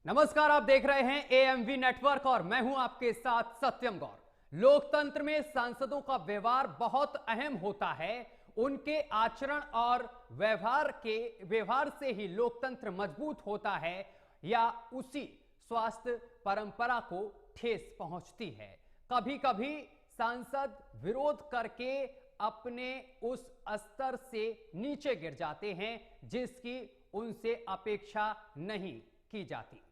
नमस्कार, आप देख रहे हैं एएमवी नेटवर्क और मैं हूं आपके साथ सत्यम गौर। लोकतंत्र में सांसदों का व्यवहार बहुत अहम होता है। उनके आचरण और व्यवहार से ही लोकतंत्र मजबूत होता है या उसी स्वास्थ्य परंपरा को ठेस पहुंचती है। कभी कभी सांसद विरोध करके अपने उस स्तर से नीचे गिर जाते हैं जिसकी उनसे अपेक्षा नहीं की जाती।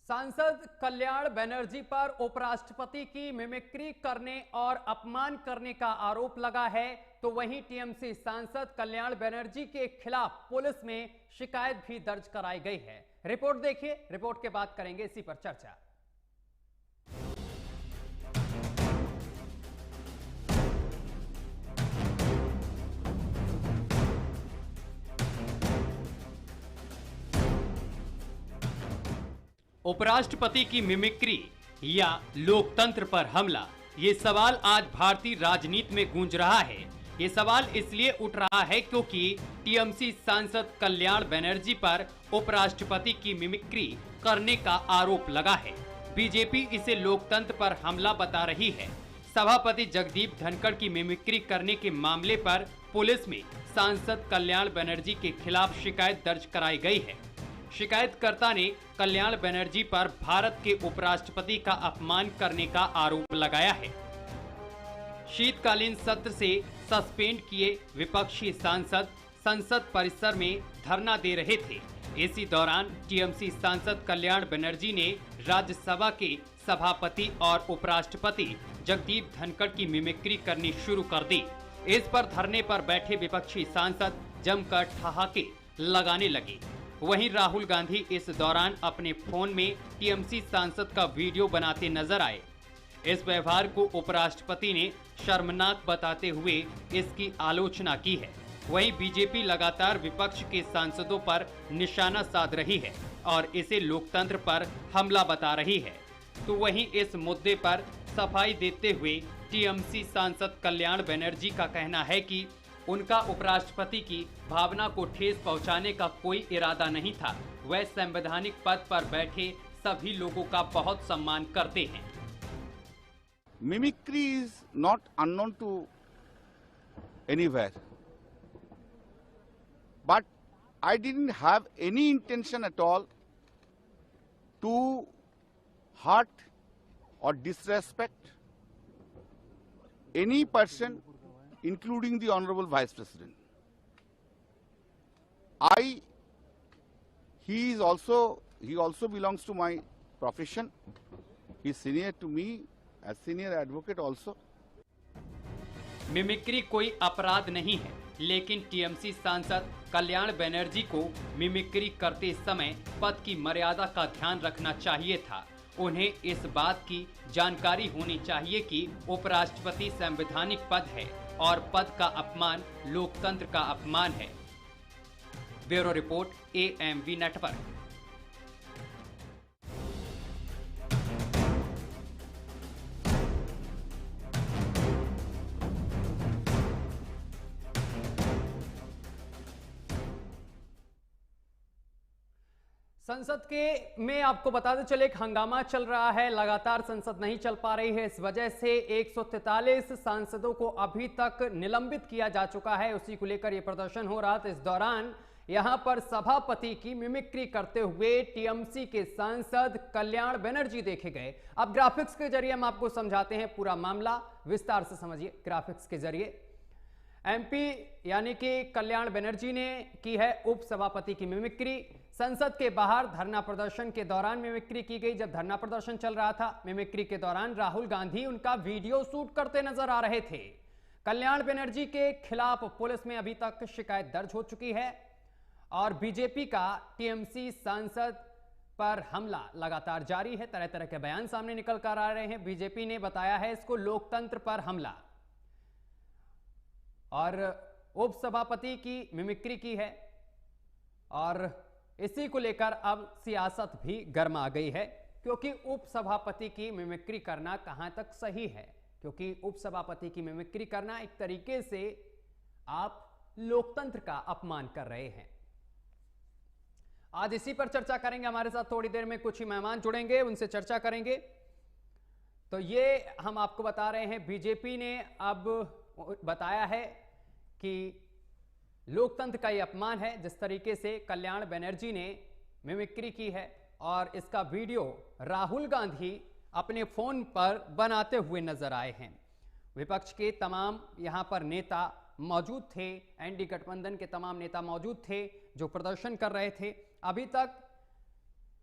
सांसद कल्याण बनर्जी पर उपराष्ट्रपति की मिमिक्री करने और अपमान करने का आरोप लगा है, तो वहीं टीएमसी सांसद कल्याण बनर्जी के खिलाफ पुलिस में शिकायत भी दर्ज कराई गई है। रिपोर्ट देखिए, रिपोर्ट के बाद करेंगे इसी पर चर्चा। उपराष्ट्रपति की मिमिक्री या लोकतंत्र पर हमला, ये सवाल आज भारतीय राजनीति में गूंज रहा है। ये सवाल इसलिए उठ रहा है क्योंकि टीएमसी सांसद कल्याण बनर्जी पर उपराष्ट्रपति की मिमिक्री करने का आरोप लगा है। बीजेपी इसे लोकतंत्र पर हमला बता रही है। सभापति जगदीप धनखड़ की मिमिक्री करने के मामले पर पुलिस में सांसद कल्याण बनर्जी के खिलाफ शिकायत दर्ज कराई गई है। शिकायतकर्ता ने कल्याण बनर्जी पर भारत के उपराष्ट्रपति का अपमान करने का आरोप लगाया है। शीतकालीन सत्र से सस्पेंड किए विपक्षी सांसद संसद परिसर में धरना दे रहे थे। इसी दौरान टीएमसी सांसद कल्याण बनर्जी ने राज्यसभा के सभापति और उपराष्ट्रपति जगदीप धनखड़ की मिमिक्री करनी शुरू कर दी। इस पर धरने पर बैठे विपक्षी सांसद जमकर ठहाके लगाने लगे। वहीं राहुल गांधी इस दौरान अपने फोन में टीएमसी सांसद का वीडियो बनाते नजर आए। इस व्यवहार को उपराष्ट्रपति ने शर्मनाक बताते हुए इसकी आलोचना की है। वहीं बीजेपी लगातार विपक्ष के सांसदों पर निशाना साध रही है और इसे लोकतंत्र पर हमला बता रही है। तो वहीं इस मुद्दे पर सफाई देते हुए टीएमसी सांसद कल्याण बनर्जी का कहना है कि उनका उपराष्ट्रपति की भावना को ठेस पहुंचाने का कोई इरादा नहीं था। वह संवैधानिक पद पर बैठे सभी लोगों का बहुत सम्मान करते हैं। Mimicry is not unknown to anywhere, but I didn't have any intention at all to hurt or disrespect any person, including the Honorable Vice President. He also belongs to my profession. He is senior to me as senior advocate also. Mimicry कोई अपराध नहीं है, लेकिन TMC सांसद कल्याण बनर्जी को mimicry करते समय पद की मर्यादा का ध्यान रखना चाहिए था। उन्हें इस बात की जानकारी होनी चाहिए कि उपराष्ट्रपति संवैधानिक पद है और पद का अपमान लोकतंत्र का अपमान है। Bureau report, AMV network. संसद के में आपको बताते चले एक हंगामा चल रहा है। लगातार संसद नहीं चल पा रही है। इस वजह से 143 सांसदों को अभी तक निलंबित किया जा चुका है। उसी को लेकर यह प्रदर्शन हो रहा था। इस दौरान यहां पर सभापति की मिमिक्री करते हुए टीएमसी के सांसद कल्याण बनर्जी देखे गए। अब ग्राफिक्स के जरिए हम आपको समझाते हैं पूरा मामला, विस्तार से समझिए ग्राफिक्स के जरिए। एमपी यानी कि कल्याण बनर्जी ने की है उप सभापति की मिमिक्री। संसद के बाहर धरना प्रदर्शन के दौरान मिमिक्री की गई। जब धरना प्रदर्शन चल रहा था, मिमिक्री के दौरान राहुल गांधी उनका वीडियो शूट करते नजर आ रहे थे। कल्याण बनर्जी के खिलाफ पुलिस में अभी तक शिकायत दर्ज हो चुकी है और बीजेपी का टीएमसी सांसद पर हमला लगातार जारी है। तरह तरह के बयान सामने निकल कर आ रहे हैं। बीजेपी ने बताया है इसको लोकतंत्र पर हमला। और उपसभापति की मिमिक्री की है और इसी को लेकर अब सियासत भी गर्मा गई है, क्योंकि उपसभापति की मिमिक्री करना कहां तक सही है, क्योंकि उपसभापति की मिमिक्री करना एक तरीके से आप लोकतंत्र का अपमान कर रहे हैं। आज इसी पर चर्चा करेंगे। हमारे साथ थोड़ी देर में कुछ ही मेहमान जुड़ेंगे, उनसे चर्चा करेंगे। तो ये हम आपको बता रहे हैं, बीजेपी ने अब बताया है कि लोकतंत्र का यह अपमान है जिस तरीके से कल्याण बनर्जी ने मिमिक्री की है, और इसका वीडियो राहुल गांधी अपने फोन पर बनाते हुए नजर आए हैं। विपक्ष के तमाम यहां पर नेता मौजूद थे, एनडीए गठबंधन के तमाम नेता मौजूद थे जो प्रदर्शन कर रहे थे। अभी तक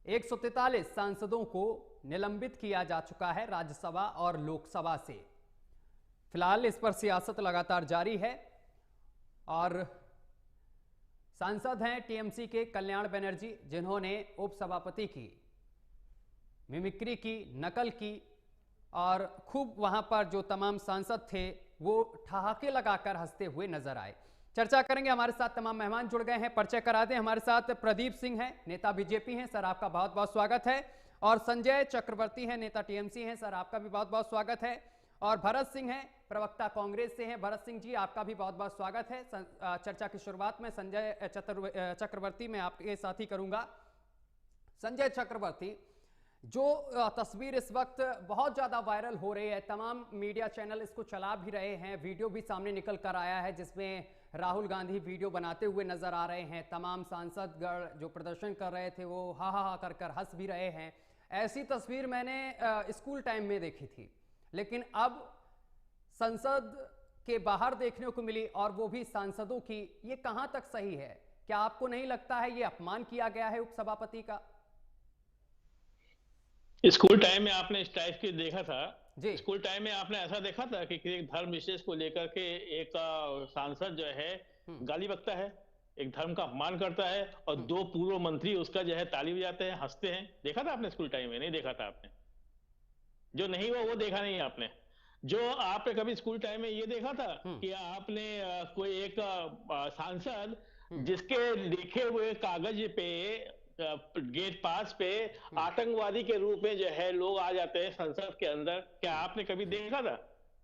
143 सांसदों को निलंबित किया जा चुका है राज्यसभा और लोकसभा से। फिलहाल इस पर सियासत लगातार जारी है और सांसद हैं टीएमसी के कल्याण बनर्जी, जिन्होंने उपसभापति की मिमिक्री की, नकल की और खूब वहां पर जो तमाम सांसद थे वो ठहाके लगाकर हंसते हुए नजर आए। चर्चा करेंगे। हमारे साथ तमाम मेहमान जुड़ गए हैं, परिचय करा दें। हमारे साथ प्रदीप सिंह हैं, नेता बीजेपी हैं, सर आपका बहुत बहुत स्वागत है। और संजय चक्रवर्ती हैं, नेता टीएमसी हैं, सर आपका भी बहुत बहुत स्वागत है। और भरत सिंह हैं, प्रवक्ता कांग्रेस से हैं। भरत सिंह जी, आपका भी बहुत बहुत स्वागत है। चर्चा की शुरुआत में संजय चक्रवर्ती में आपके साथ ही करूंगा। संजय चक्रवर्ती, जो तस्वीर इस वक्त बहुत ज्यादा वायरल हो रही है, तमाम मीडिया चैनल इसको चला भी रहे हैं, वीडियो भी सामने निकल कर आया है जिसमें राहुल गांधी वीडियो बनाते हुए नजर आ रहे हैं, तमाम सांसदगण जो प्रदर्शन कर रहे थे वो हा हा हा कर हंस भी रहे हैं। ऐसी तस्वीर मैंने स्कूल टाइम में देखी थी, लेकिन अब संसद के बाहर देखने को मिली, और वो भी सांसदों की। ये कहां तक सही है? क्या आपको नहीं लगता है ये अपमान किया गया है उपसभापति का? स्कूल टाइम में आपने इस टाइप की देखा था जी। स्कूल टाइम में आपने ऐसा देखा था कि किसी धर्म विशेष को लेकर के एक सांसद जो है गाली बकता है, एक धर्म का अपमान करता है, और दो पूर्व मंत्री उसका जो है ताली बजाते हैं, हंसते हैं। देखा था आपने स्कूल टाइम में? नहीं देखा था आपने। जो नहीं हुआ वो देखा नहीं आपने। जो आपने कभी स्कूल टाइम में ये देखा था कि आपने कोई एक सांसद जिसके लिखे हुए कागज पे गेट पास पे आतंकवादी के रूप में जो है लोग आ जाते हैं संसद के अंदर, क्या आपने कभी देखा था?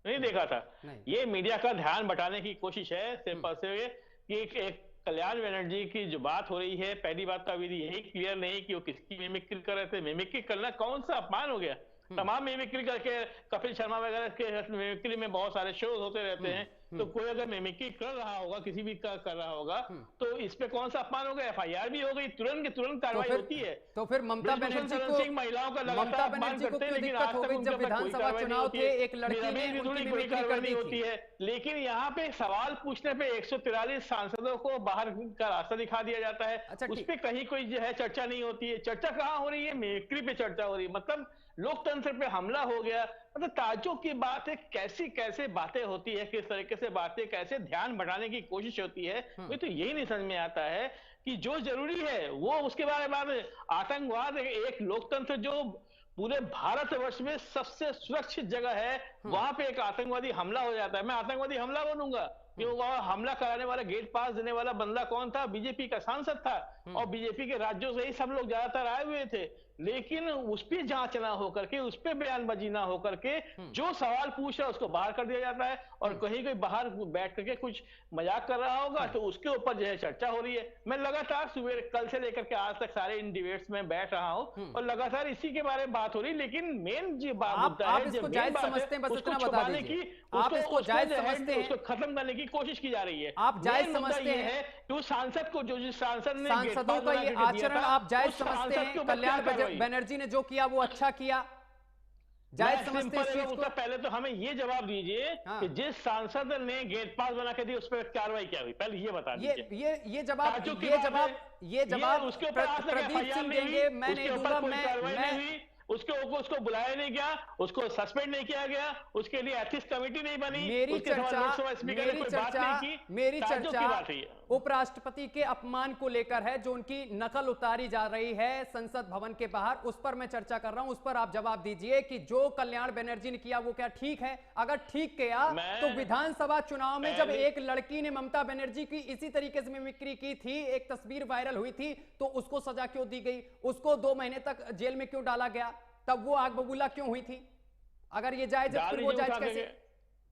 नहीं देखा था। ये मीडिया का ध्यान बटाने की कोशिश है सिर्फ और सिर्फ कि एक कल्याण बनर्जी की जो बात हो रही है, पहली बात तो अभी यही क्लियर नहीं कि वो किसकी मिमिक्री कर रहे थे। मिमिक्री करना कौन सा अपमान हो गया? तमाम मिमिक्री करके कपिल शर्मा वगैरह के मिमिक्री में बहुत सारे शोज होते रहते हैं, तो कोई अगर मिमिक्री कर रहा होगा, किसी भी कर रहा होगा, तो इस पे कौन सा अपमान हो गया? एफआईआर भी हो गई, तुरंत की तुरंत कार्रवाई होती है। तो फिर ममता बनर्जी को महिलाओं का लगातार अपमान करते हैं, लेकिन आज तक उनके ऊपर कोई कार्रवाई नहीं होती है। एक लड़की ने कोई कार्रवाई नहीं होती है। लेकिन यहाँ पे सवाल पूछने पे 143 सांसदों को बाहर का रास्ता दिखा दिया जाता है। उस पर कहीं कोई जो है चर्चा नहीं होती है। चर्चा कहाँ हो रही है? मिमिक्री पे चर्चा हो रही है। मतलब लोकतंत्र पे हमला हो गया। मतलब ताज्जुब की बात है, कैसी कैसे बातें होती है, किस तरीके से बातें, कैसे ध्यान बढ़ाने की कोशिश होती है। मुझे तो यही नहीं समझ में आता है कि जो जरूरी है वो उसके बारे में। आतंकवाद एक लोकतंत्र जो पूरे भारतवर्ष में सबसे सुरक्षित जगह है, वहां पे एक आतंकवादी हमला हो जाता है। मैं आतंकवादी हमला बोलूंगा कि वहां हमला कराने वाला, गेट पास देने वाला बंदा कौन था? बीजेपी का सांसद था, और बीजेपी के राज्यों से ही सब लोग ज्यादातर आए हुए थे। लेकिन उस पर जांच ना होकर के, उस पर बयानबाजी ना होकर के, जो सवाल पूछ रहा है उसको बाहर कर दिया जाता है, और कहीं कोई बाहर बैठ करके कुछ मजाक कर रहा होगा तो उसके ऊपर जो है चर्चा हो रही है। मैं लगातार सुबह कल से लेकर के आज तक सारे इन डिबेट्स में बैठ रहा हूं और लगातार इसी के बारे में बात हो रही है। लेकिन मेन जो बात होता है, इसको जायज समझते हैं, बस इतना बता दीजिए। आप इसको जायज समझते हैं, उसको खत्म करने की कोशिश की जा रही है। आप जायज समझते हैं तो सांसद को, जो सांसद ने सांसदों का ये आचरण आप जायज समझते हैं? कल्याण बनर्जी ने जो किया वो अच्छा किया, जायज समझते हैं इस चीज को? पहले तो हमें ये जवाब दीजिए कि जिस सांसद ने गेट पास बना के दी उस पर कार्रवाई क्या हुई, पहले ये बता दीजिए। ये जवाब उसके ऊपर प्रदीप सिंह देंगे। मैं नहीं दूंगा। उसको बुलाया नहीं गया, उसको सस्पेंड नहीं किया गया, उसके लिए एथिक्स कमेटी नहीं बनी, मेरी चर्चा उपराष्ट्रपति के अपमान को लेकर है, जो उनकी नकल उतारी जा रही है संसद भवन के बाहर, उस पर मैं चर्चा कर रहा हूं। उस पर आप जवाब दीजिए कि जो कल्याण बनर्जी ने किया वो क्या ठीक है? अगर ठीक किया तो विधानसभा चुनाव में जब एक लड़की ने ममता बनर्जी की इसी तरीके से मिमिक्री की थी, एक तस्वीर वायरल हुई थी, तो उसको सजा क्यों दी गई? उसको 2 महीने तक जेल में क्यों डाला गया? तब वो आग बबूला क्यों हुई थी? अगर ये जायज है, फिर वो जायज कैसे?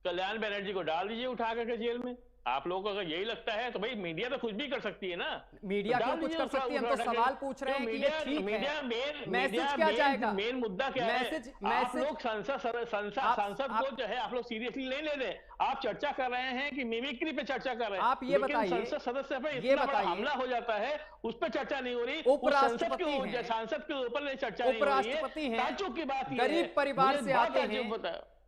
कल्याण बनर्जी को डाल दीजिए उठा करके जेल में। आप लोगों को अगर यही लगता है तो भाई मीडिया तो कुछ भी कर सकती है ना। मीडिया क्यों कुछ कर सकती है? हम तो सवाल पूछ रहे हैं कि ये ठीक है। मैसेज क्या जाएगा? मेन मुद्दा क्या है? आप लोग संसद को जो है आप लोग सीरियसली नहीं ले रहे। आप चर्चा कर रहे हैं कि मिमिक्री पे चर्चा कर रहे हैं। आप ये बताइए, संसद सदस्य पे इतना बड़ा हमला हो जाता है, उस पर चर्चा नहीं हो रही। सांसद के ऊपर चर्चा नहीं हो रही है। उपराष्ट्रपति हैं, ताज्जुब की बात गरीब परिवार से आते हैं,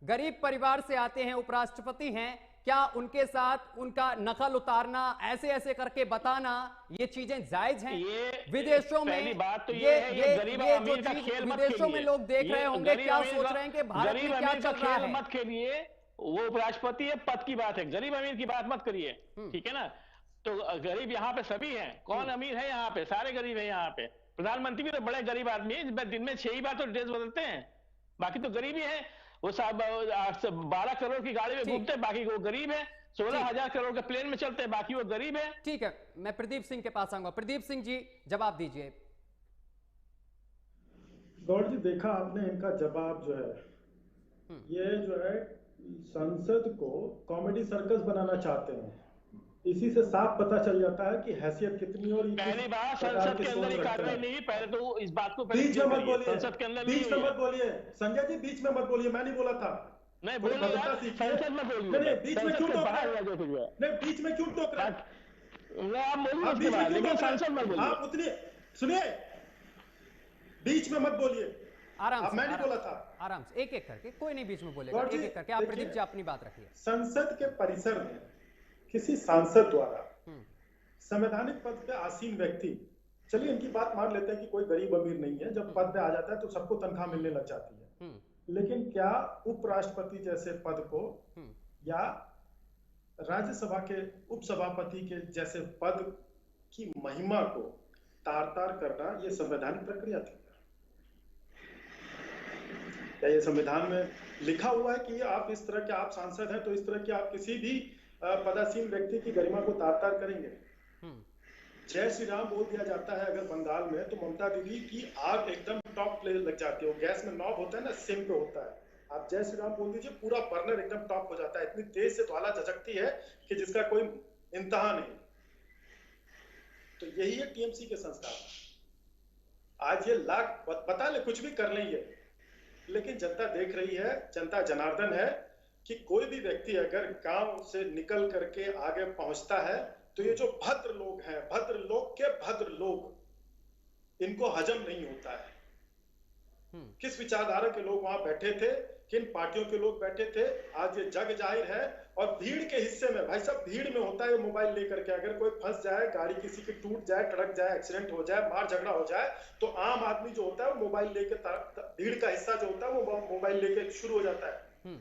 गरीब परिवार से आते हैं, उपराष्ट्रपति हैं, क्या उनके साथ उनका नकल उतारना, ऐसे ऐसे करके बताना, ये चीजें जायज हैं? विदेशों में बात तो ये गरीब अमीर का खेल मत खेलिए। विदेशों में लोग देख रहे होंगे, क्या सोच रहे हैं कि भारत में क्या चल रहा है? मत खेलिए, वो उपराष्ट्रपति है, पद की बात है, गरीब अमीर की बात मत करिए, ठीक है ना? तो गरीब यहाँ पे सभी हैं। कौन अमीर है यहाँ पे? सारे गरीब है यहाँ पे। प्रधानमंत्री भी तो बड़े गरीब आदमी है, दिन में 6 ही बार तो ड्रेस बदलते हैं, बाकी तो गरीब ही है। वो 12 करोड़ की गाड़ी में घूमते हैं, बाकी वो गरीब है। 16,000 करोड़ के प्लेन में चलते हैं, बाकी वो गरीब है। ठीक है, मैं प्रदीप सिंह के पास आऊंगा। प्रदीप सिंह जी, जवाब दीजिए। गौर जी, देखा आपने इनका जवाब जो है, ये जो है संसद को कॉमेडी सर्कस बनाना चाहते हैं। इसी से साफ पता चल जाता है कि हैसियत कितनी और पहली बार संसद के अंदर ही कार्रवाई नहीं। पहले तो इस बात को बीच में मत बोलिए, संसद के अंदर बीच में मत बोलिए संजय जी, बीच में मत बोलिए, मैं नहीं बोला था। नहीं बोल रहा, संसद में बोलिए। नहीं, बीच में क्यों टोक रहे हैं? नहीं, बीच में क्यों टोक रहे हैं? लेकिन संसद में बोलिए। आप उतनी सुनिए, बीच में मत बोलिए। आराम से, मैं नहीं बोला था। आराम से, एक एक करके, कोई नहीं बीच में बोलेगा, एक एक करके। आप प्रदीप जी अपनी बात रखिए। संसद के परिसर में किसी सांसद द्वारा संवैधानिक पद पे आसीन व्यक्ति, चलिए इनकी बात मान लेते हैं कि कोई गरीब अमीर नहीं है, जब पद पे आ जाता है तो सबको तनख्वाह मिलने लग जाती है, लेकिन क्या उपराष्ट्रपति जैसे पद को या राज्यसभा के उपसभापति के जैसे पद की महिमा को तार-तार करना ये संवैधानिक प्रक्रिया थी? क्या ये संविधान में लिखा हुआ है कि आप इस तरह के, आप सांसद हैं तो इस तरह के आप किसी भी पदासीन व्यक्ति की गरिमा को तार-तार करेंगे? जय श्री राम बोल दिया जाता है अगर बंगाल में, तो ममता दीदी की आग एकदम टॉप पे लग जाती है। वो गैस में नॉब होता है ना, सिम पे होता है, आप जय श्री राम बोल दीजिए, पूरा बर्नर एकदम टॉप हो जाता है। इतनी तेज से ज्वाला झटकती है कि जिसका कोई इंतहा नहीं। तो यही है टीएमसी के संस्कार। आज ये लाख बता ले, कुछ भी कर लेंगे, लेकिन जनता देख रही है, जनता जनार्दन है कि कोई भी व्यक्ति अगर गांव से निकल करके आगे पहुंचता है तो ये जो भद्र लोग हैं, भद्र लोग के भद्र लोग, इनको हजम नहीं होता है। किस विचारधारा के लोग वहां बैठे थे, किन पार्टियों के लोग बैठे थे, आज ये जग जाहिर है। और भीड़ के हिस्से में, भाई साहब भीड़ में होता है मोबाइल लेकर के, अगर कोई फंस जाए, गाड़ी किसी की टूट जाए, टड़क जाए, एक्सीडेंट हो जाए, मार झगड़ा हो जाए, तो आम आदमी जो होता है वो मोबाइल लेके, भीड़ का हिस्सा जो होता है वो मोबाइल लेके शुरू हो जाता है।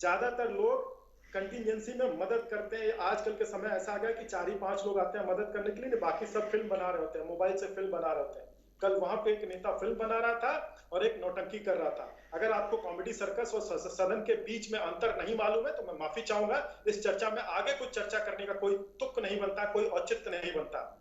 ज्यादातर लोग कंटिजेंसी में मदद करते हैं। आजकल के समय ऐसा आ गया कि 4 ही 5 लोग आते हैं मदद करने के लिए, बाकी सब फिल्म बना रहे होते हैं, मोबाइल से फिल्म बना रहे होते हैं। कल वहां पे एक नेता फिल्म बना रहा था और एक नौटंकी कर रहा था। अगर आपको कॉमेडी सर्कस और सदन के बीच में अंतर नहीं मालूम है तो मैं माफी चाहूंगा। इस चर्चा में आगे कुछ चर्चा करने का कोई तुक नहीं बनता, कोई औचित्य नहीं बनता।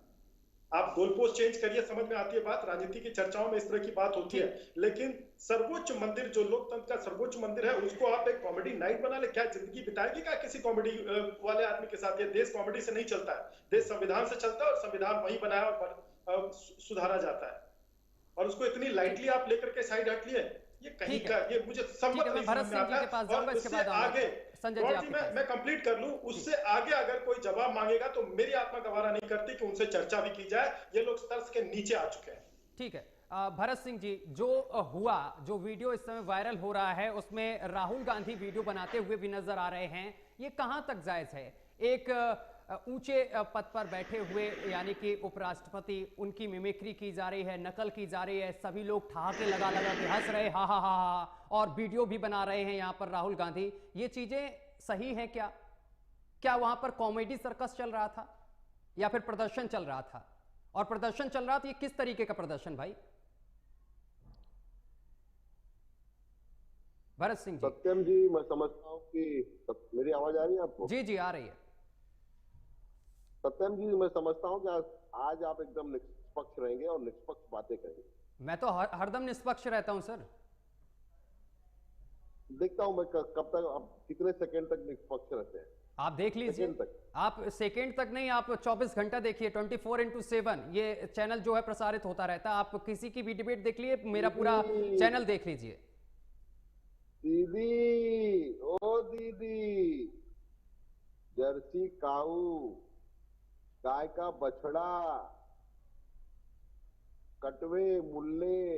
आप गोलपोस्ट चेंज करिए, समझ में आती है बात। राजनीति की चर्चाओं में इस तरह की बात होती है, लेकिन सर्वोच्च मंदिर जो लोकतंत्र का सर्वोच्च मंदिर है उसको आप एक कॉमेडी नाइट बना ले। क्या जिंदगी बिताएगी क्या किसी कॉमेडी वाले आदमी के साथ? ये देश कॉमेडी से नहीं चलता है, देश संविधान से चलता है, और संविधान वही बनाया और सुधारा जाता है। और उसको इतनी लाइटली आप लेकर के साइड हट लिए, ये कहीं का, ये मुझे समझ नहीं आता। और उससे आगे मैं कंप्लीट कर लूं, उससे आगे अगर कोई जवाब मांगेगा तो मेरी आत्मा गवारा नहीं करती कि उनसे चर्चा भी की जाए। ये लोग तर्स के नीचे आ चुके हैं। ठीक है, भरत सिंह जी, जो हुआ, जो वीडियो इस समय वायरल हो रहा है उसमें राहुल गांधी वीडियो बनाते हुए भी नजर आ रहे हैं, ये कहां तक जायज है? एक ऊंचे पद पर बैठे हुए यानी कि उपराष्ट्रपति, उनकी मिमिक्री की जा रही है, नकल की जा रही है, सभी लोग ठहाके लगा लगा के हंस रहे, हा हा हा हा, और वीडियो भी बना रहे हैं यहाँ पर राहुल गांधी। ये चीजें सही है क्या? क्या वहां पर कॉमेडी सर्कस चल रहा था या फिर प्रदर्शन चल रहा था? और प्रदर्शन चल रहा था, ये किस तरीके का प्रदर्शन भाई? भरत सिंह जी। सत्यम जी, मैं समझता हूं कि मेरी आवाज आ रही है आपको? जी जी आ रही है। सत्यम जी, मैं समझता हूं कि आज आप एकदम निष्पक्ष रहेंगे और निष्पक्ष बातें करेंगे। मैं तो हरदम निष्पक्ष रहता हूं सर। देखता हूं मैं कब तक, आप कितने सेकंड तक निष्पक्ष रहते हैं। आप देख लीजिए, आप सेकंड तक नहीं, आप 24 घंटा देखिए, 24x7 ये चैनल जो है प्रसारित होता रहता है। आप किसी की भी डिबेट देख लिए, मेरा पूरा चैनल देख लीजिए। दीदी, ओ दीदी, जर्सी काऊ, गाय का बछड़ा, कटवे मुल्ले,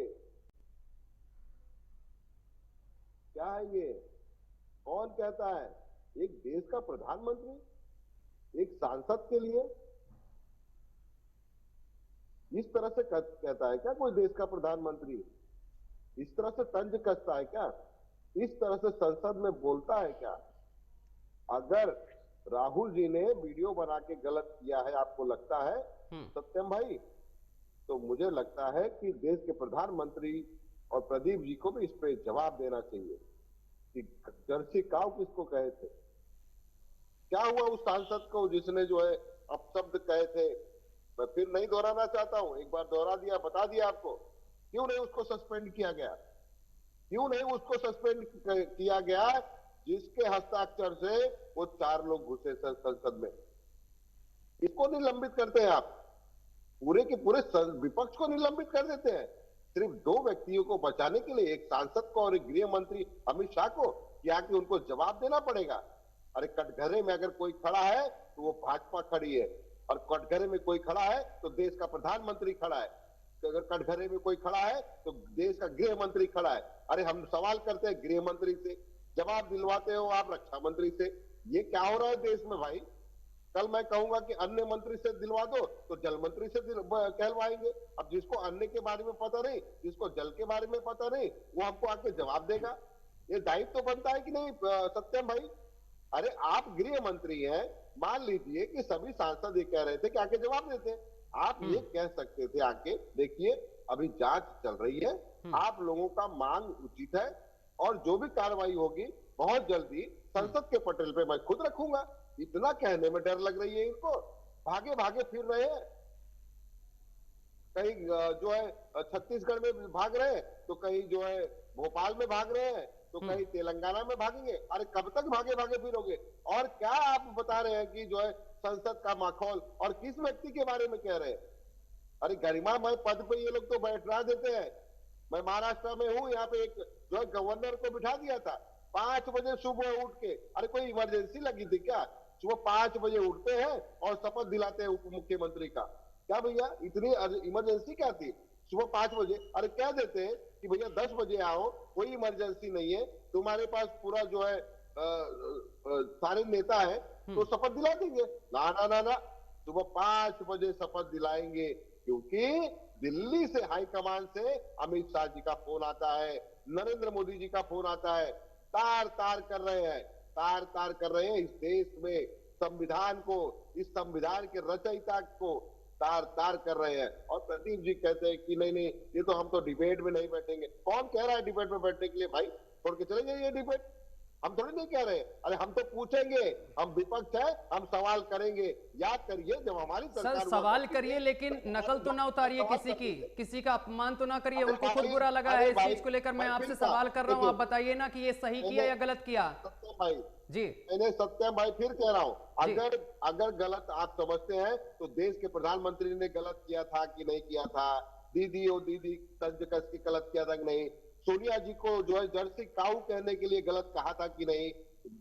क्या है ये? कौन कहता है? एक देश का प्रधानमंत्री एक सांसद के लिए इस तरह से कहता है क्या? कोई देश का प्रधानमंत्री इस तरह से तंज कसता है क्या? इस तरह से संसद में बोलता है क्या? अगर राहुल जी ने वीडियो बना के गलत किया है, आपको लगता है सत्यम भाई, तो मुझे लगता है कि देश के प्रधानमंत्री और प्रदीप जी को भी इस पे जवाब देना चाहिए कि जर्सी काऊ किसको कहे थे। क्या हुआ उस सांसद को जिसने जो है अपशब्द कहे थे? मैं फिर नहीं दोहराना चाहता हूं, एक बार दोहरा दिया, बता दिया आपको। क्यों नहीं उसको सस्पेंड किया गया? क्यों नहीं उसको सस्पेंड किया गया जिसके हस्ताक्षर से वो 4 लोग घुसे संसद में? इसको निलंबित करते हैं आप, पूरे के पूरे विपक्ष को निलंबित कर देते हैं सिर्फ 2 व्यक्तियों को बचाने के लिए, एक सांसद को और एक गृह मंत्री अमित शाह को, क्या कि उनको जवाब देना पड़ेगा। अरे कटघरे में अगर कोई खड़ा है तो वो भाजपा खड़ी है, और कटघरे में कोई खड़ा है तो देश का प्रधानमंत्री खड़ा है, तो अगर कटघरे में कोई खड़ा है तो देश का गृह मंत्री खड़ा है। अरे हम सवाल करते हैं गृह मंत्री से, जवाब दिलवाते हो आप रक्षा मंत्री से। ये क्या हो रहा है देश में भाई? कल मैं कहूंगा कि अन्य मंत्री से दिलवा दो तो जल मंत्री से कहलवाएंगे। अब जिसको अन्य के बारे में पता नहीं, जिसको जल के बारे में पता नहीं, वो हमको आके जवाब देगा। ये दायित्व तो बनता है कि नहीं सत्यम भाई? अरे आप गृह मंत्री हैं, मान लीजिए कि सभी सांसद ये कह रहे थे कि आके जवाब देते, आप ये कह सकते थे आके, देखिए अभी जांच चल रही है, आप लोगों का मांग उचित है और जो भी कार्रवाई होगी बहुत जल्दी संसद के पटल पे मैं खुद रखूंगा। इतना कहने में डर लग रही है इनको, भागे भागे फिर रहे हैं, कहीं जो है छत्तीसगढ़ में भाग रहे हैं, तो कहीं जो है भोपाल में भाग रहे हैं, तो कहीं तेलंगाना में भागेंगे। अरे कब तक भागे भागे फिरोगे? और क्या आप बता रहे हैं कि जो है संसद का माहौल, और किस व्यक्ति के बारे में कह रहे हैं? अरे गरिमामय पद पे ये लोग तो बैठा देते हैं। मैं महाराष्ट्र में हूं, यहाँ पे एक जो है गवर्नर को बिठा दिया था 5 बजे सुबह उठ के। अरे कोई इमरजेंसी लगी थी क्या? सुबह 5 बजे उठते हैं और शपथ दिलाते हैं उप मुख्यमंत्री का। क्या भैया इतनी इमरजेंसी क्या थी सुबह 5 बजे? अरे कह देते हैं कि भैया 10 बजे आओ, कोई इमरजेंसी नहीं है, तुम्हारे पास पूरा जो है सारे नेता है तो शपथ दिला देंगे। ना ना ना ना, सुबह 5 बजे शपथ दिलाएंगे, क्योंकि दिल्ली से हाईकमान से अमित शाह जी का फोन आता है, नरेंद्र मोदी जी का फोन आता है, तार तार कर रहे हैं, तार तार कर रहे हैं इस देश में संविधान को, इस संविधान के रचयिता को तार तार कर रहे हैं। और प्रदीप जी कहते हैं कि नहीं नहीं, ये तो हम तो डिबेट में नहीं बैठेंगे। कौन कह रहा है डिबेट में बैठने के लिए भाई? छोड़ के चले जाइए डिबेट, हम थोड़ी नहीं कह रहे। अरे हम तो पूछेंगे, हम विपक्ष है, हम सवाल करेंगे। याद करिए जब हमारी सरकार, सर सवाल करिए लेकिन नकल तो ना उतारिए किसी की, किसी का अपमान तो ना करिए। उनको खुद बुरा लगा है इस चीज को लेकर। मैं आपसे सवाल कर रहा हूँ, आप बताइए ना कि ये सही किया या गलत किया। सत्यम भाई जी, मैंने सत्यम भाई फिर कह रहा हूँ, अगर गलत आप समझते हैं तो देश के प्रधानमंत्री ने गलत किया था कि नहीं किया था? दीदी ओ दीदी तंज कस के गलत किया था कि नहीं? सोनिया जी को जो है जर्सी काऊ कहने के लिए गलत कहा था कि नहीं?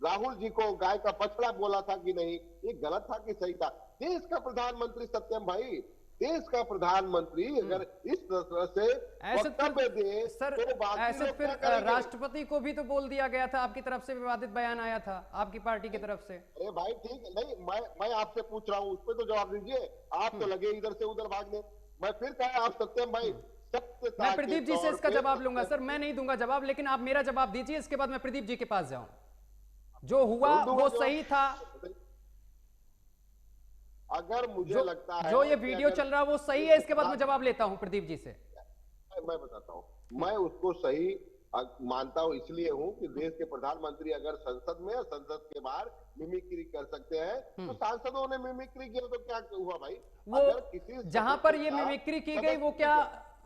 राहुल जी को गाय का बछड़ा बोला था कि नहीं? ये गलत था कि सही था? देश का प्रधानमंत्री सत्यम भाई, देश का प्रधानमंत्री अगर इस तरह से वक्तव्य दे सर, तो ऐसे फिर राष्ट्रपति को भी तो बोल दिया गया था, आपकी तरफ से विवादित बयान आया था आपकी पार्टी की तरफ से। अरे भाई ठीक है, नहीं मैं आपसे पूछ रहा हूँ, उस पर तो जवाब दीजिए। आप तो लगे इधर से उधर भागने। मैं फिर कहा आप सत्यम भाई, मैं प्रदीप जी से इसका जवाब लूंगा सर, मैं नहीं दूंगा जवाब, लेकिन आप मेरा जवाब दीजिए, इसके बाद मैं प्रदीप जी के पास जाऊं। जो हुआ वो सही था? अगर मुझे लगता है जो ये वीडियो चल रहा है वो सही है, इसके बाद मैं जवाब लेता हूं प्रदीप जी से। मैं बताता हूं, मैं उसको सही मानता हूं इसलिए हूं कि देश के प्रधानमंत्री अगर संसद में, संसद के बाहर मिमिक्री कर सकते हैं, तो सांसदों ने मिमिक्री किया तो क्या हुआ भाई? वो किसी जहां पर ये मिमिक्री की गई, वो क्या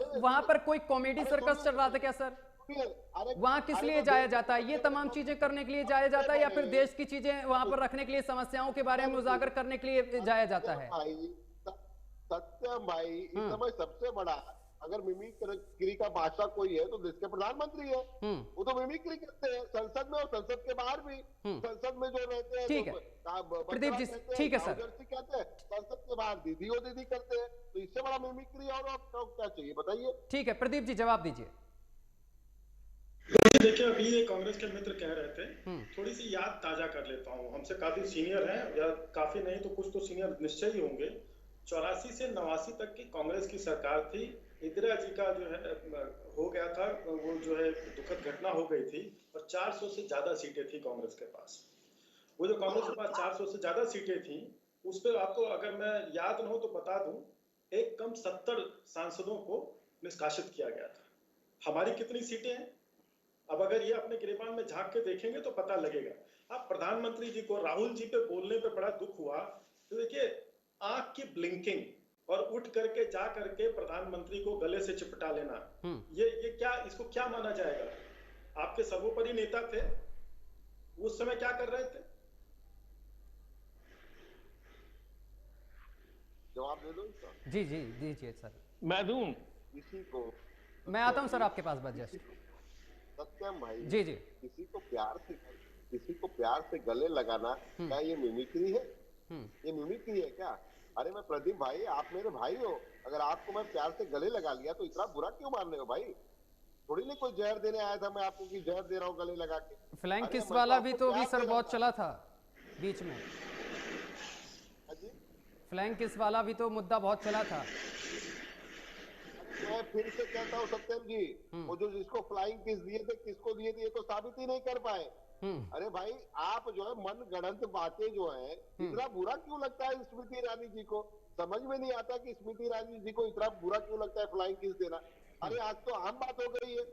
वहां पर कोई कॉमेडी सर्कस चल रहा था क्या सर? वहां किस लिए जाया जाता है? ये तमाम चीजें करने के लिए जाया जाता है, या फिर देश की चीजें वहां पर रखने के लिए, समस्याओं के बारे में उजागर करने के लिए जाया जाता है? सत्यम भाई, इस समय सबसे बड़ा अगर मिमिक्री का भाषा कोई है तो देश के प्रधानमंत्री है। वो तो मिमिक्री करते हैं संसद में और संसद के बाहर भी। संसद में जो रहते हैं, ठीक है प्रदीप जी, ठीक है सर, कहते हैं संसद के बाहर दीदी और दीदी करते हैं, तो इससे बड़ा मिमिक्री और क्या चाहिए बताइए? ठीक है प्रदीप जी, जवाब दीजिए। देखिए, अभी ये कांग्रेस के मित्र कह रहे थे, थोड़ी सी याद ताजा कर लेता हूँ। हमसे काफी सीनियर हैं, या काफी नहीं तो कुछ तो सीनियर निश्चय ही होंगे। 84 से 89 तक की कांग्रेस की सरकार थी। इंदिरा जी का जो है हो गया था, वो जो है दुखद घटना हो गई थी, और 400 से ज्यादा सीटें थी कांग्रेस के पास। वो जो कांग्रेस के पास 400 से ज्यादा सीटें थी, उस पर आपको अगर मैं याद न हो तो बता दूं, एक कम 70 सांसदों को निष्कासित किया गया था। हमारी कितनी सीटें हैं? अब अगर ये अपने गिरेबान में झांक के देखेंगे तो पता लगेगा। अब प्रधानमंत्री जी को राहुल जी पे बोलने पे बड़ा दुख हुआ, तो देखिए आंख की ब्लिंकिंग और उठ करके जा करके प्रधानमंत्री को गले से चिपटा लेना, ये क्या, इसको क्या माना जाएगा? आपके सर्वोपरि नेता थे, उस समय क्या कर रहे थे? जवाब दे दो इसका। जी जी दीजिए सर। मैं दूं? किसी को, मैं आता हूं सर आपके पास बस। सत्यम भाई, जी जी, किसी को प्यार से गले लगाना, क्या ये मिमिक्री है? ये मिमिक्री है क्या? अरे मैं प्रदीप भाई, आप मेरे भाई हो, अगर आपको मैं प्यार से गले लगा लिया तो इतना बुरा क्यों मान रहे हो भाई? थोड़ी नहीं कोई जहर देने आया था मैं आपको कि जहर दे रहा हूँ गले लगा के। फ्लैंक किस वाला भी तो भी सर बहुत चला था बीच में। फ्लैंक किस वाला भी तो मुद्दा बहुत चला था। मैं फिर से कहता हूँ सत्यम जी, वो जो जिसको फ्लाइंग किस दिए थे, किसको दिए थे, ये तो साबित ही नहीं कर पाए। अरे भाई, आप जो है मन गणित बातें जो है, इतना बुरा क्यों लगता है स्मृति ईरानी जी को? समझ में नहीं आता कि स्मृति ईरानी जी को इतना बुरा क्यों लगता है फ्लाइंग किस देना। अरे आज तो आम बात हो गई है।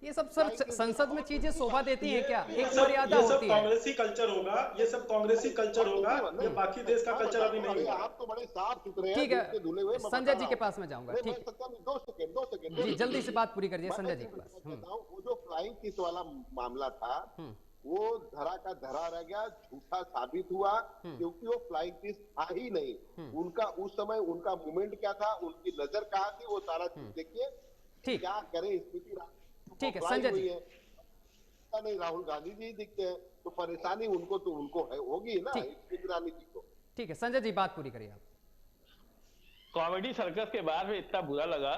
ये सब सर संसद में चीजें शोभा देती हैं क्या? एक मर्यादा होती है। कांग्रेसी कल्चर होगा, ये सब कांग्रेसी कल्चर होगा, ये बाकी देश का कल्चर अभी नहीं है। आप तो बड़े साफ सुथरे हैं, ठीक है, संजय जी के पास में जाऊंगा। ठीक, 2 सेकंड जी जल्दी से बात पूरी करिए संजय जी के पास। वो जो फ्लाइंग किस वाला मामला था, वो धरा का धरा रह गया, झूठा साबित हुआ, क्योंकि वो फ्लाइंग किस था ही नहीं। उनका उस समय उनका मूवमेंट क्या था, उनकी नजर कहाँ थी, वो सारा चीज देखिए। ठीक, क्या करे स्थिति। ठीक है संजय जी, नहीं राहुल गांधी जी दिखते हैं तो परेशानी उनको है होगी ना स्मृति ईरानी जी को। ठीक है संजय जी, बात पूरी करिए आप। कॉमेडी सर्कस के बारे में इतना बुरा लगा।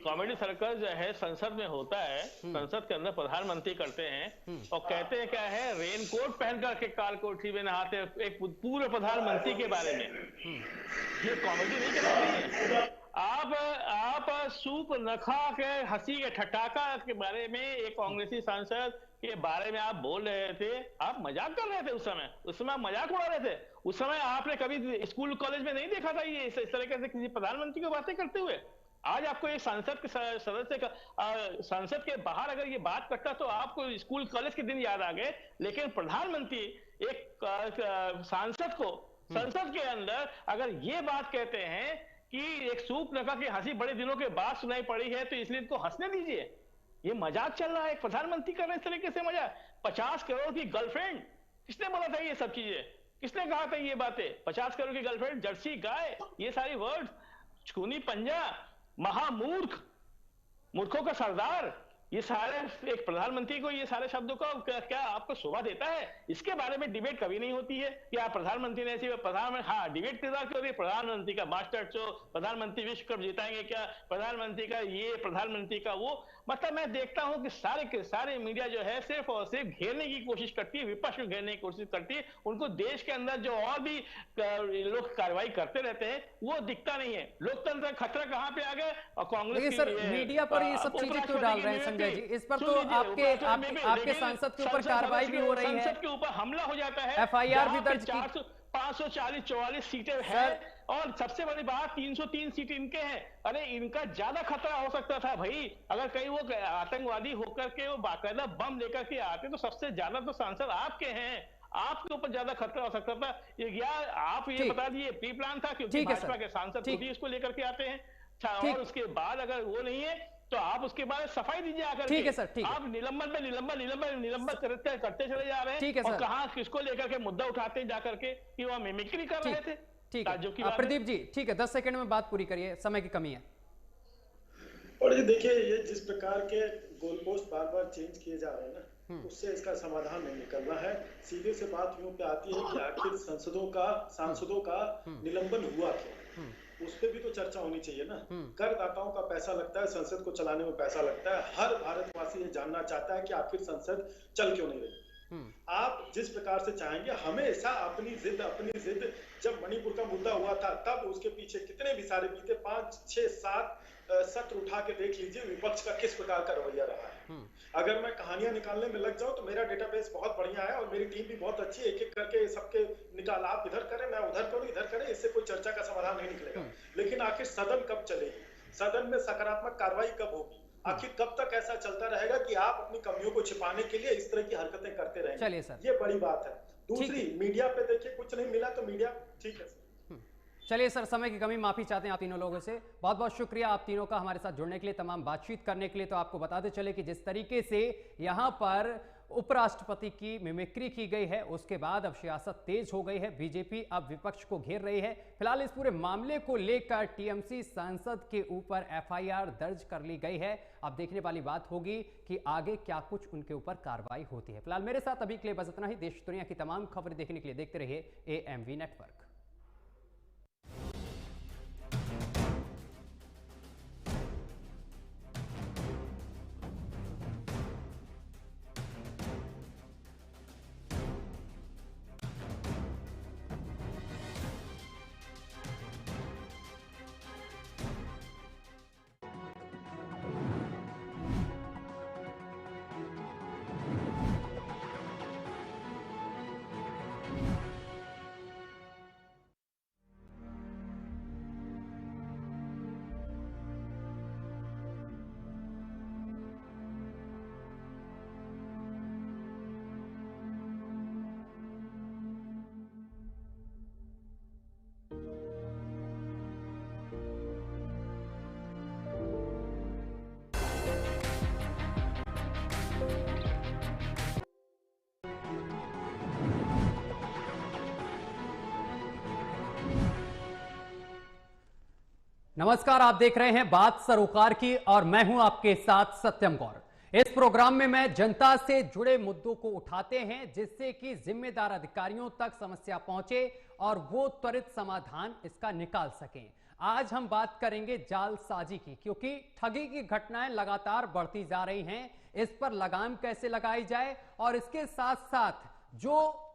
कॉमेडी सर्कस जो है संसद में होता है, संसद के अंदर प्रधानमंत्री करते हैं और कहते हैं क्या है, रेनकोट पहन करके काल कोठरी में नहाते एक पूर्व प्रधानमंत्री के बारे में। ये कॉमेडी नहीं करते हैं। आप सूप न खा के हंसी के ठटाका के बारे में एक कांग्रेसी सांसद के बारे में आप बोल रहे थे, आप मजाक कर रहे थे उस समय आप मजाक उड़ा रहे थे। उस समय आपने कभी स्कूल कॉलेज में नहीं देखा था ये इस तरीके से किसी प्रधानमंत्री को बातें करते हुए। आज आपको एक सांसद के सदस्य का संसद के बाहर अगर ये बात करता तो आपको स्कूल कॉलेज के दिन याद आ गए, लेकिन प्रधानमंत्री एक सांसद को संसद के अंदर अगर ये बात कहते हैं कि एक सूप नखा की हंसी बड़े दिनों के बाद सुनाई पड़ी है तो इसलिए इनको हंसने दीजिए। ये मजाक चल रहा है, एक प्रधानमंत्री कर रहे हैं इस तरीके से मजाक। 50 करोड़ की गर्लफ्रेंड, किसने बोला था ये सब चीजें? किसने कहा था ये बातें? 50 करोड़ की गर्लफ्रेंड, जर्सी गाय, ये सारी वर्ड, छूनी पंजा, महामूर्ख, मूर्खों का सरदार, ये सारे एक प्रधानमंत्री को ये सारे शब्दों को क्या आपको शोभा देता है? इसके बारे में डिबेट कभी नहीं होती है कि आप प्रधानमंत्री ने ऐसी हाँ डिबेट किधर क्यों होती है? प्रधानमंत्री का मास्टर शो, प्रधानमंत्री विश्व कप जीताएंगे क्या, प्रधानमंत्री का ये, प्रधानमंत्री का वो। मतलब मैं देखता हूं कि सारे के सारे मीडिया जो है सिर्फ और सिर्फ घेरने की कोशिश करती है, विपक्ष को घेरने की कोशिश करती है। उनको देश के अंदर जो और भी लोग कार्रवाई करते रहते हैं वो दिखता नहीं है। लोकतंत्र का खतरा कहां पे आ गया? और कांग्रेस सर मीडिया पर ये सब चीजें क्यों डाल रहे हैं संजय जी? इस पर तो आपके सांसद के ऊपर कार्रवाई भी हो रही है, संसद के ऊपर हमला हो जाता है, FIR भी दर्ज की, 540-44 सीटें हैं और सबसे बड़ी बात 303 सीट इनके हैं। अरे इनका ज्यादा खतरा हो सकता था भाई, अगर कहीं वो आतंकवादी होकर के वो बाकायदा बम लेकर के आते तो सबसे ज्यादा तो सांसद आपके हैं, आपके ऊपर ज्यादा खतरा हो सकता था। या आप ये बता दिए प्री प्लान था, क्योंकि भाजपा के सांसद खुद ही इसको लेकर के आते हैं। और उसके बाद अगर वो नहीं है तो आप उसके बाद सफाई दीजिए आकर। ठीक है सर, ठीक है। आप निलंबन करते चले जा रहे हैं और कहां किसको लेकर के मुद्दा उठाते हैं जाकर के कि वो मिमिक्री कर रहे थे। ठीक है प्रदीप जी, ठीक है 10 सेकंड में बात पूरी करिए, समय की कमी है। और ये देखिए, ये जिस प्रकार के गोल पोस्ट बार बार चेंज किए जा रहे हैं ना, उससे इसका समाधान नहीं निकलना है। सीधे से बात यूं पे आती है कि आखिर सांसदों का निलंबन हुआ क्यों, उस पर भी तो चर्चा होनी चाहिए ना। करदाताओं का पैसा लगता है, संसद को चलाने में पैसा लगता है। हर भारतवासी ये जानना चाहता है कि आखिर संसद चल क्यों नहीं रही। आप जिस प्रकार से चाहेंगे, हमेशा अपनी जिद जब मणिपुर का मुद्दा हुआ था तब उसके पीछे कितने भी सारे बीते 5, 6, 7 सत्र उठा के देख लीजिए विपक्ष का किस प्रकार का रवैया रहा है। अगर मैं कहानियां निकालने में लग जाऊं तो मेरा डेटाबेस बहुत बढ़िया है और मेरी टीम भी बहुत अच्छी है, एक एक करके सबके निकाल, आप इधर करें मैं उधर करूं, इधर करें, इससे कोई चर्चा का समाधान नहीं निकलेगा। लेकिन आखिर सदन कब चलेगी, सदन में सकारात्मक कार्रवाई कब होगी, आखिर कब तक ऐसा चलता रहेगा कि आप अपनी कमियों को छिपाने के लिए इस तरह की हरकतें करते रहेंगे? चलिए सर, ये बड़ी बात है। दूसरी, मीडिया पे देखिए कुछ नहीं मिला तो मीडिया ठीक है। चलिए सर, समय की कमी, माफी चाहते हैं आप तीनों लोगों से। बहुत बहुत शुक्रिया आप तीनों का हमारे साथ जुड़ने के लिए, तमाम बातचीत करने के लिए। तो आपको बताते चले कि जिस तरीके से यहां पर उपराष्ट्रपति की मिमिक्री की गई है, उसके बाद अब सियासत तेज हो गई है। बीजेपी अब विपक्ष को घेर रही है। फिलहाल इस पूरे मामले को लेकर टीएमसी सांसद के ऊपर FIR दर्ज कर ली गई है। अब देखने वाली बात होगी कि आगे क्या कुछ उनके ऊपर कार्रवाई होती है। फिलहाल मेरे साथ अभी के लिए बस इतना ही। देश दुनिया की तमाम खबरें देखने के लिए देखते रहिए AMV नेटवर्क। नमस्कार, आप देख रहे हैं बात सरोकार की और मैं हूं आपके साथ सत्यम गौर। इस प्रोग्राम में मैं जनता से जुड़े मुद्दों को उठाते हैं जिससे कि जिम्मेदार अधिकारियों तक समस्या पहुंचे और वो त्वरित समाधान इसका निकाल सकें। आज हम बात करेंगे जालसाजी की, क्योंकि ठगी की घटनाएं लगातार बढ़ती जा रही हैं। इस पर लगाम कैसे लगाई जाए और इसके साथ साथ जो